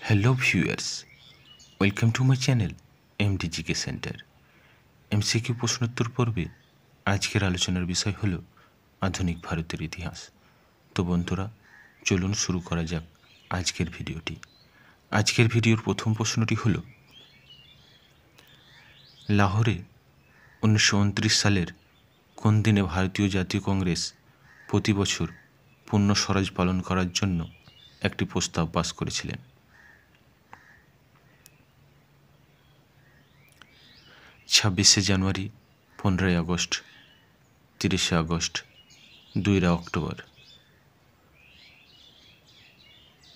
Hello viewers, welcome to my channel MDGK centre. MCQ প্রশ্নোত্তর পর্বে আজকের আলোচনার বিষয় হলো আধুনিক ভারতের ইতিহাস। তো বন্ধুরা, চলুন শুরু করা যাক আজকের ভিডিওটি। আজকের ভিডিওর প্রথম প্রশ্নটি হলো, লাহোরে 1929 সালের কোন দিনে ভারতীয় জাতীয় কংগ্রেস প্রতি বছর পূর্ণ স্বরাজ পালন করার জন্য একটি প্রস্তাব পাস করেছিলেন? 26শে জানুয়ারি, 15ই আগস্ট, 30শে আগস্ট, 2 অক্টোবর।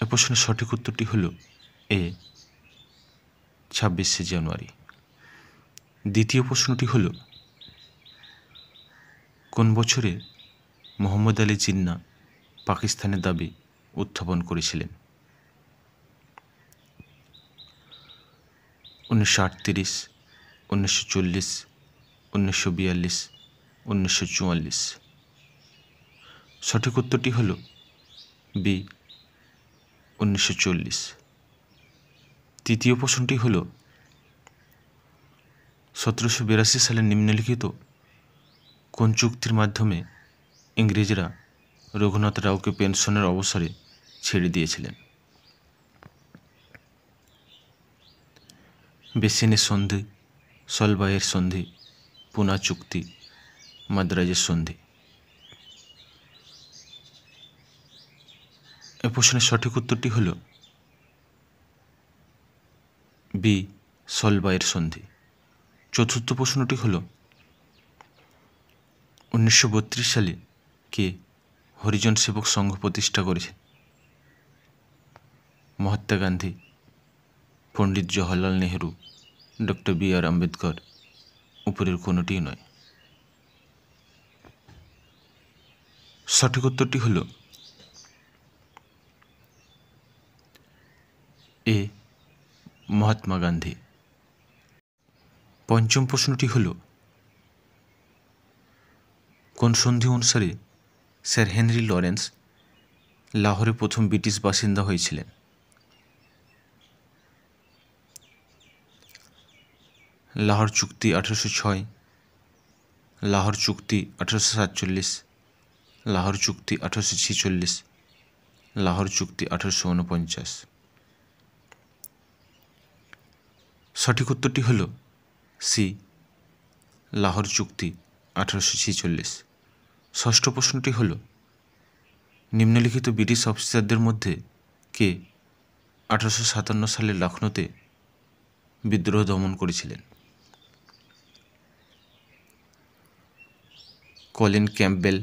এ প্রশ্নের সঠিক উত্তরটি হল এ, 26শে জানুয়ারি। দ্বিতীয় প্রশ্নটি হল, কোন বছরে মোহাম্মদ আলী জিন্না পাকিস্তানের দাবি উত্থাপন করেছিলেন? 1938, 1940, 1942, 1944। সঠিক উত্তরটি হল বি, 1940। তৃতীয় প্রশ্নটি হল, 1782 সালে নিম্নলিখিত কোন চুক্তির মাধ্যমে ইংরেজরা রঘুনাথ রাওকে পেনশনের অবসরে ছেড়ে দিয়েছিলেন? বেসিনের সন্ধি, সলবাইয়ের সন্ধি, পুনা চুক্তি, মাদ্রাজের সন্ধি। এ প্রশ্নের সঠিক উত্তরটি হল বি, সলবাইয়ের সন্ধি। চতুর্থ প্রশ্নটি হল, 1932 সালে কে হরিজন সেবক সংঘ প্রতিষ্ঠা করেছেন? Mahatma Gandhi, Pandit Jawaharlal Nehru, doctor B.R.. আম্বেদকর, উপরের কোনোটিই নয়। সঠিক উত্তরটি হল এ, মহাত্মা গান্ধী। পঞ্চম প্রশ্নটি হল, কোন সন্ধি অনুসারে স্যার হেনরি লরেন্স লাহোরে প্রথম ব্রিটিশ বাসিন্দা হয়েছিলেন? লাহোর চুক্তি 1806, লাহোর চুক্তি 1847, লাহোর চুক্তি 1846, লাহোর চুক্তি 1849। সঠিক উত্তরটি হল সি, লাহোর চুক্তি 1846। ষষ্ঠ প্রশ্নটি হল, নিম্নলিখিত ব্রিটিশ অফিসারদের মধ্যে কে 1857 সালে লখনৌতে বিদ্রোহ দমন করেছিলেন? কলিন ক্যাম্পবেল,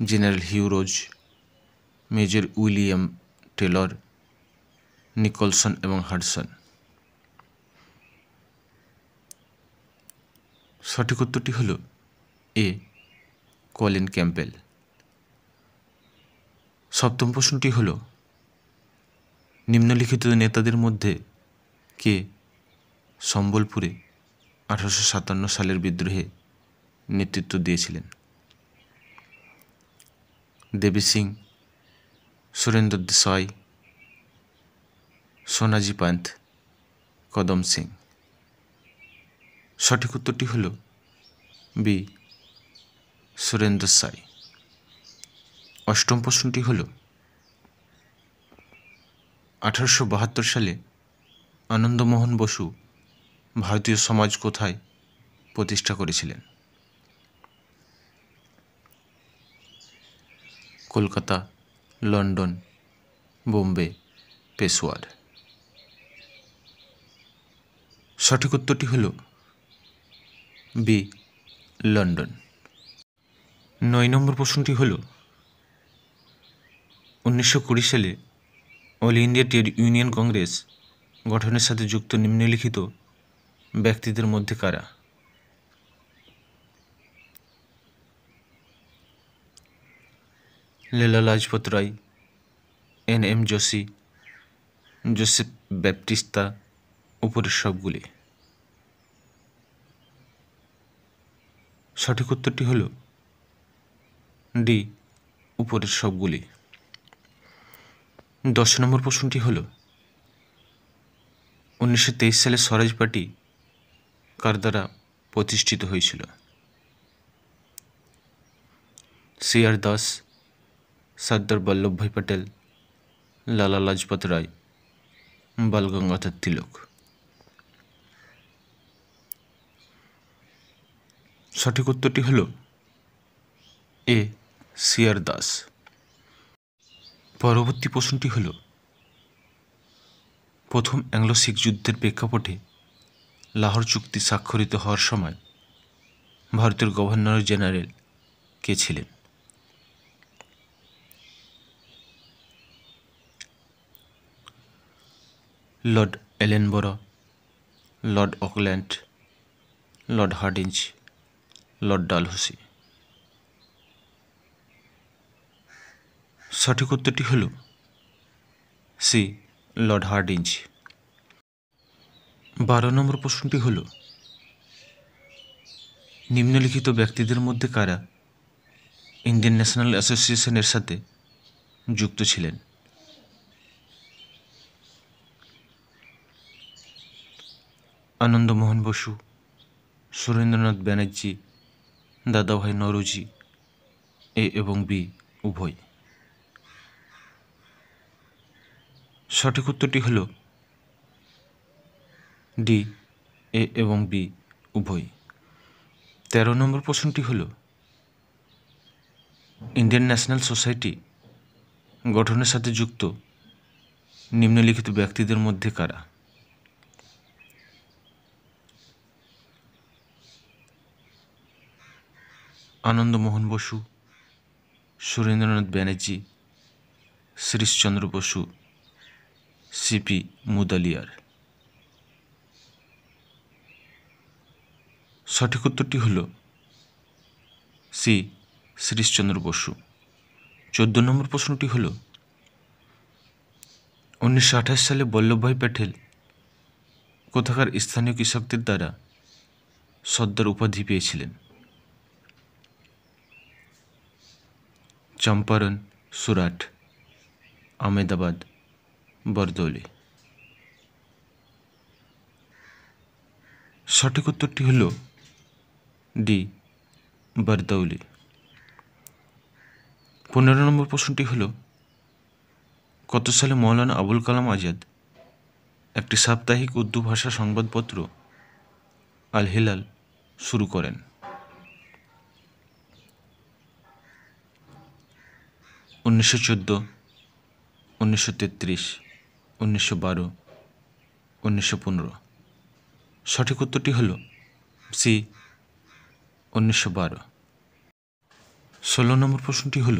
জেনারেল হিউ রোজ, মেজর উইলিয়াম টেলর, নিকলসন এবং হাডসন। সঠিক উত্তরটি হল এ, কলিন ক্যাম্পবেল। সপ্তম প্রশ্নটি হল, নিম্নলিখিত নেতাদের মধ্যে কে সম্বলপুরে 1857 সালের বিদ্রোহে নেতৃত্ব দিয়েছিলেন? দেবী সিং, সুরেন্দ্র দেসাই, সোনাজি পান্থ, কদম সিং। সঠিক উত্তরটি হল বি, সুরেন্দ্র সাই। অষ্টম প্রশ্নটি হল, 1872 সালে আনন্দমোহন বসু ভারতীয় সমাজ কোথায় প্রতিষ্ঠা করেছিলেন? কলকাতা, লন্ডন, বোম্বে, পেশোয়ার। সঠিক উত্তরটি হল বি, লন্ডন। 9 নম্বর প্রশ্নটি হল, 1920 সালে all India trade union Congress গঠনের সাথে যুক্ত নিম্নলিখিত ব্যক্তিদের মধ্যে কারা? লালা লাজপত রায়, এন.এম. জোশী, জোসেফ ব্যাপটিস্তা, উপরের সবগুলি। সঠিক উত্তরটি হল ডি, উপরের সবগুলি। 10 নম্বর প্রশ্নটি হল, 1923 সালে স্বরাজ পার্টি কার দ্বারা প্রতিষ্ঠিত হয়েছিল? CR দাস, সর্দার বল্লভভাই প্যাটেল, লালা লাজপত রায়, বাল গঙ্গাধর তিলক। সঠিক উত্তরটি হল এ, CR দাস। পরবর্তী প্রশ্নটি হল, প্রথম অ্যাংলো শিখ যুদ্ধের প্রেক্ষাপটে লাহোর চুক্তি স্বাক্ষরিত হওয়ার সময় ভারতের গভর্নর জেনারেল কে ছিলেন? Lord Ellenborough, Lord Auckland, Lord Hardinge, Lord Dalhousie. সঠিক উত্তরটি হল সি, লর্ড হার্ডিঞ্জ। 12 নম্বর প্রশ্নটি হল, নিম্নলিখিত ব্যক্তিদের মধ্যে কারা ইন্ডিয়ান ন্যাশনাল অ্যাসোসিয়েশনের সাথে যুক্ত ছিলেন? আনন্দমোহন বসু, সুরেন্দ্রনাথ ব্যানার্জি, দাদাভাই নওরোজি, এ এবং বি উভয়। সঠিক উত্তরটি হল ডি, এ এবং বি উভয়। 13 নম্বর প্রশ্নটি হল, ইন্ডিয়ান ন্যাশনাল সোসাইটি গঠনের সাথে যুক্ত নিম্নলিখিত ব্যক্তিদের মধ্যে কারা? আনন্দমোহন বসু, সুরেন্দ্রনাথ ব্যানার্জি, শ্রীশচন্দ্র বসু, সিপি মুদালিয়ার। সঠিক উত্তরটি হল সি, শ্রীশচন্দ্র বসু। 14 নম্বর প্রশ্নটি হল, 1928 সালে বল্লভভাই প্যাটেল কোথাকার স্থানীয় কৃষকদের দ্বারা সর্দার উপাধি পেয়েছিলেন? চম্পারণ, সুরাট, আহমেদাবাদ, বরদৌলি। সঠিক উত্তরটি হল ডি, বরদৌলি। 15 নম্বর প্রশ্নটি হল, কত সালে মৌলানা আবুল কালাম আজাদ একটি সাপ্তাহিক উর্দু ভাষা সংবাদপত্র আল হিলাল শুরু করেন? 1914, 1933, 1912, 1915। সঠিক উত্তরটি হল সি, 1912। 16 নম্বর প্রশ্নটি হল,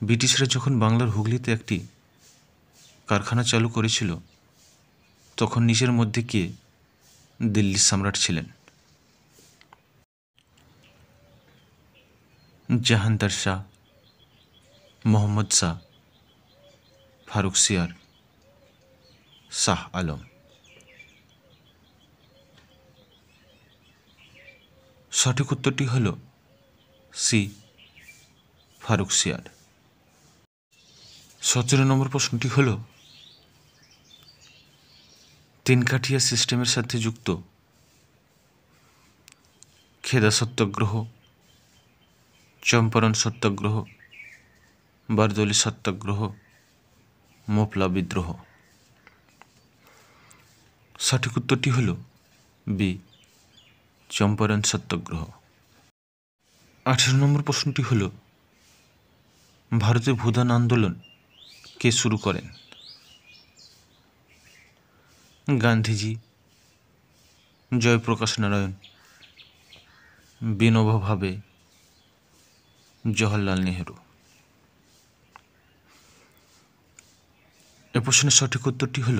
ব্রিটিশরা যখন বাংলার হুগলিতে একটি কারখানা চালু করেছিল তখন নিজের মধ্যে কে দিল্লির সম্রাট ছিলেন? জাহাঙ্গীর শাহ, মোহাম্মদ শাহ, ফারুকসিয়ার, শাহ আলম। সঠিক উত্তরটি হল সি, ফারুকসিয়ার। 17 নম্বর প্রশ্নটি হল, তিনকাঠিয়া সিস্টেমের সাথে যুক্ত খেদা সত্যাগ্রহ, চম্পারণ সত্যাগ্রহ, বারদৌলি সত্যাগ্রহ, মোপলা বিদ্রোহ। সঠিক উত্তরটি হল বি, চম্পারণ সত্যাগ্রহ। 18 নম্বর প্রশ্নটি হল, ভারতে ভূদান আন্দোলন কে শুরু করেন? গান্ধীজি, জয়প্রকাশ নারায়ণ, বিনোবা ভাবে, জওহরলাল নেহেরু। এ প্রশ্নের সঠিক উত্তরটি হল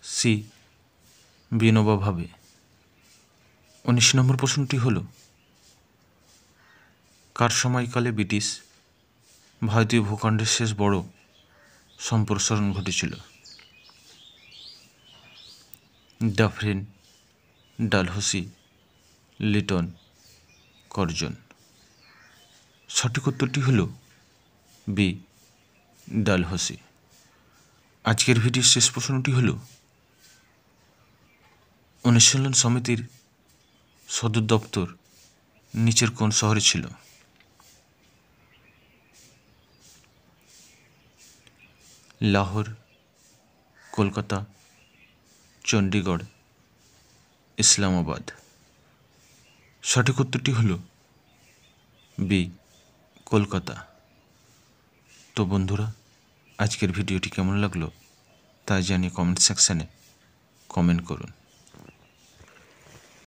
সি, বিনোবা ভাবে। 19 নম্বর প্রশ্নটি হল, কার সময়কালে ব্রিটিশ ভারতীয় ভূখণ্ডের শেষ বড় সম্প্রসারণ ঘটেছিল? Dufferin, Dalhousie, Liton, Curzon. সঠিক উত্তরটি হল বি, ডালহৌসি। আজকের ভিডিওর শেষ প্রশ্নটি হল, অনুশীলন সমিতির সদর দপ্তর নিচের কোন শহরে ছিল? লাহোর, কলকাতা, চণ্ডীগড়, ইসলামাবাদ। সঠিক উত্তরটি হল বি, কলকাতা। তো বন্ধুরা, আজকের ভিডিওটি কেমন লাগলো তা জানিয়ে কমেন্ট সেকশানে কমেন্ট করুন।